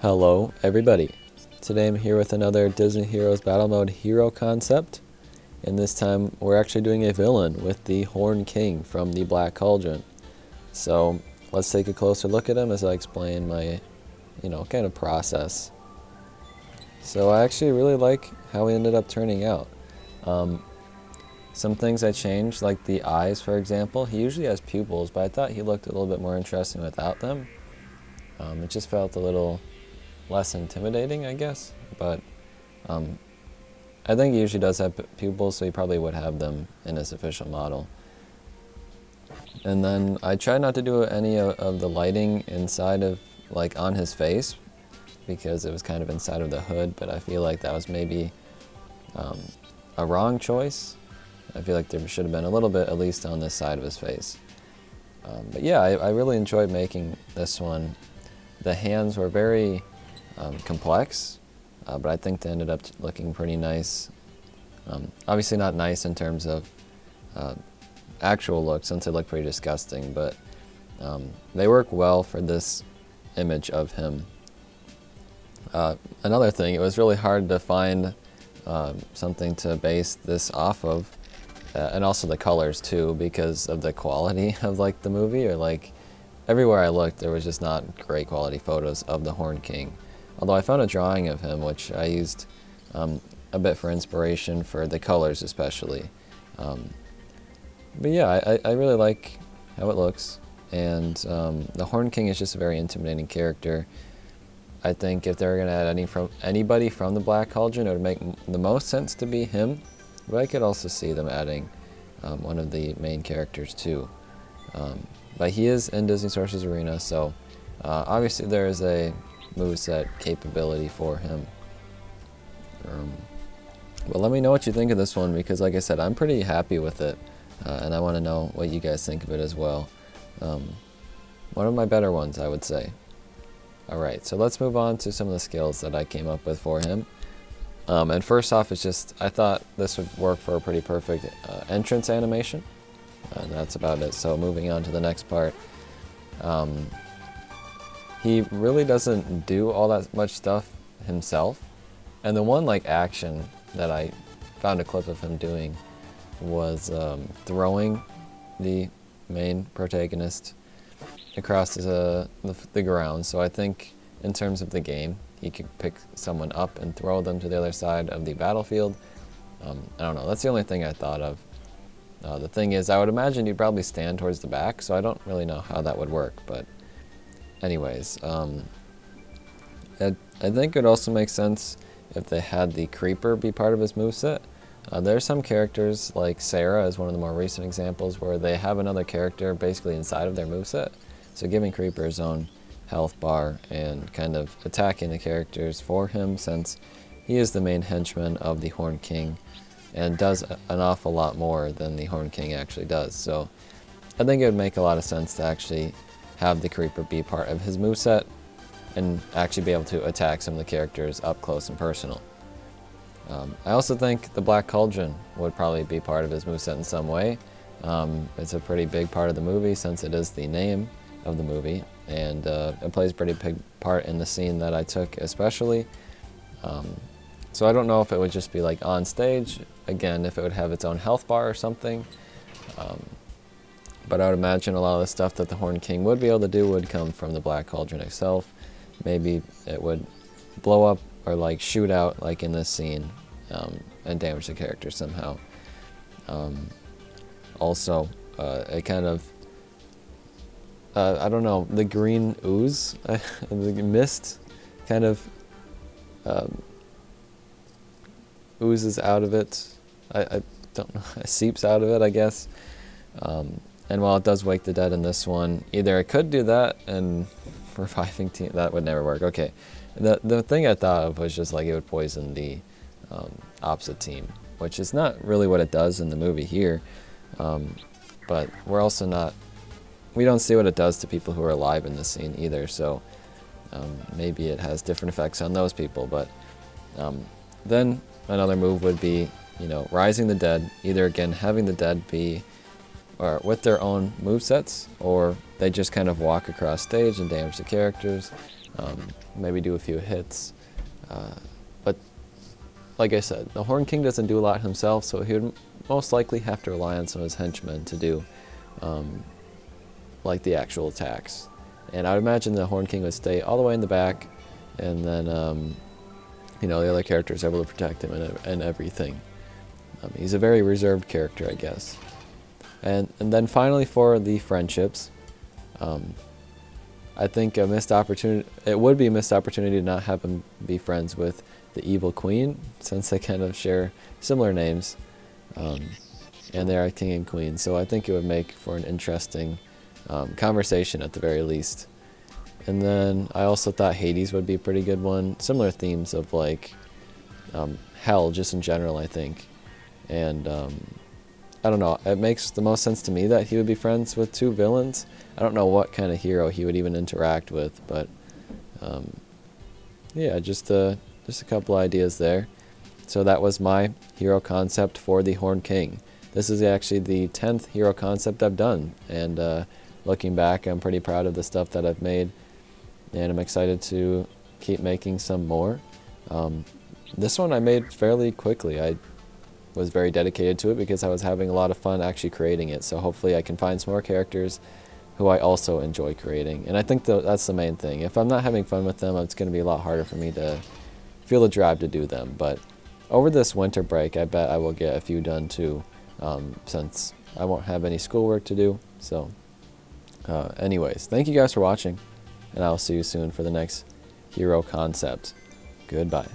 Hello everybody, today I'm here with another Disney Heroes Battle Mode hero concept, and this time we're actually doing a villain with the Horned King from the Black Cauldron. So let's take a closer look at him as I explain my, kind of process. So I actually really like how he ended up turning out. Some things I changed, like the eyes for example. He usually has pupils, but I thought he looked a little bit more interesting without them. It just felt a little less intimidating, I guess, but I think he usually does have pupils, so he probably would have them in his official model. And then I tried not to do any of the lighting inside of, like, on his face, because it was kind of inside of the hood, but I feel like that was maybe a wrong choice. I feel like there should have been a little bit at least on this side of his face. But yeah, I really enjoyed making this one. The hands were very complex, but I think they ended up looking pretty nice. Obviously not nice in terms of actual look, since they look pretty disgusting, but they work well for this image of him. Another thing, it was really hard to find something to base this off of, and also the colors too, because of the quality of like the movie, or like everywhere I looked there was just not great quality photos of the Horned King. Although I found a drawing of him, which I used a bit for inspiration for the colors especially. But yeah, I really like how it looks, and the Horned King is just a very intimidating character. I think if they were going to add anybody from the Black Cauldron, it would make the most sense to be him, but I could also see them adding one of the main characters too. But he is in Disney Sources Arena, so obviously there is a moveset capability for him. But let me know what you think of this one, because like I said, I'm pretty happy with it, and I want to know what you guys think of it as well. One of my better ones, I would say. Alright, so let's move on to some of the skills that I came up with for him. And first off, it's just, I thought this would work for a pretty perfect entrance animation. And that's about it. So moving on to the next part. He really doesn't do all that much stuff himself. And the one like action that I found a clip of him doing was throwing the main protagonist across the ground. So I think in terms of the game, he could pick someone up and throw them to the other side of the battlefield. I don't know, that's the only thing I thought of. The thing is, I would imagine you'd probably stand towards the back, so I don't really know how that would work, but anyways, I think it would also make sense if they had the Creeper be part of his moveset. There are some characters, like Sarah is one of the more recent examples, where they have another character basically inside of their moveset, so giving Creeper his own health bar and kind of attacking the characters for him, since he is the main henchman of the Horned King and does an awful lot more than the Horned King actually does. So I think it would make a lot of sense to actually have the Creeper be part of his moveset and actually be able to attack some of the characters up close and personal. I also think the Black Cauldron would probably be part of his moveset in some way. It's a pretty big part of the movie, since it is the name of the movie, and it plays a pretty big part in the scene that I took especially. So I don't know if it would just be like on stage, again, if it would have its own health bar or something. But I would imagine a lot of the stuff that the Horned King would be able to do would come from the Black Cauldron itself. Maybe it would blow up or like shoot out like in this scene, and damage the character somehow. Also, it kind of, I don't know, the green ooze, the mist kind of oozes out of it. I don't know, it seeps out of it, I guess. And while it does wake the dead in this one, either it could do that and reviving team, that would never work. Okay, the thing I thought of was just like it would poison the opposite team, which is not really what it does in the movie here. But we're also not, we don't see what it does to people who are alive in this scene either, so maybe it has different effects on those people. But then another move would be, rising the dead, either again having the dead be or with their own movesets, or they just kind of walk across stage and damage the characters. maybe do a few hits. But like I said, the Horn King doesn't do a lot himself, so he would most likely have to rely on some of his henchmen to do like the actual attacks. And I would imagine the Horn King would stay all the way in the back, and then you know, the other characters able to protect him and everything. He's a very reserved character, I guess. And then finally for the friendships, I think a missed opportunity. It would be a missed opportunity to not have him be friends with the Evil Queen, since they kind of share similar names, and they are king and queen. So I think it would make for an interesting conversation at the very least. And then I also thought Hades would be a pretty good one. Similar themes of like hell, just in general, I think. And I don't know, it makes the most sense to me that he would be friends with two villains. I don't know what kind of hero he would even interact with, but yeah, just a couple ideas there. So that was my hero concept for the Horn King. This is actually the 10th hero concept I've done, and looking back, I'm pretty proud of the stuff that I've made, and I'm excited to keep making some more. This one I made fairly quickly. I was very dedicated to it because I was having a lot of fun actually creating it, so hopefully I can find some more characters who I also enjoy creating. And I think that's the main thing. If I'm not having fun with them, it's going to be a lot harder for me to feel the drive to do them. But over this winter break, I bet I will get a few done too, since I won't have any schoolwork to do. So anyways, thank you guys for watching, and I'll see you soon for the next hero concept. Goodbye.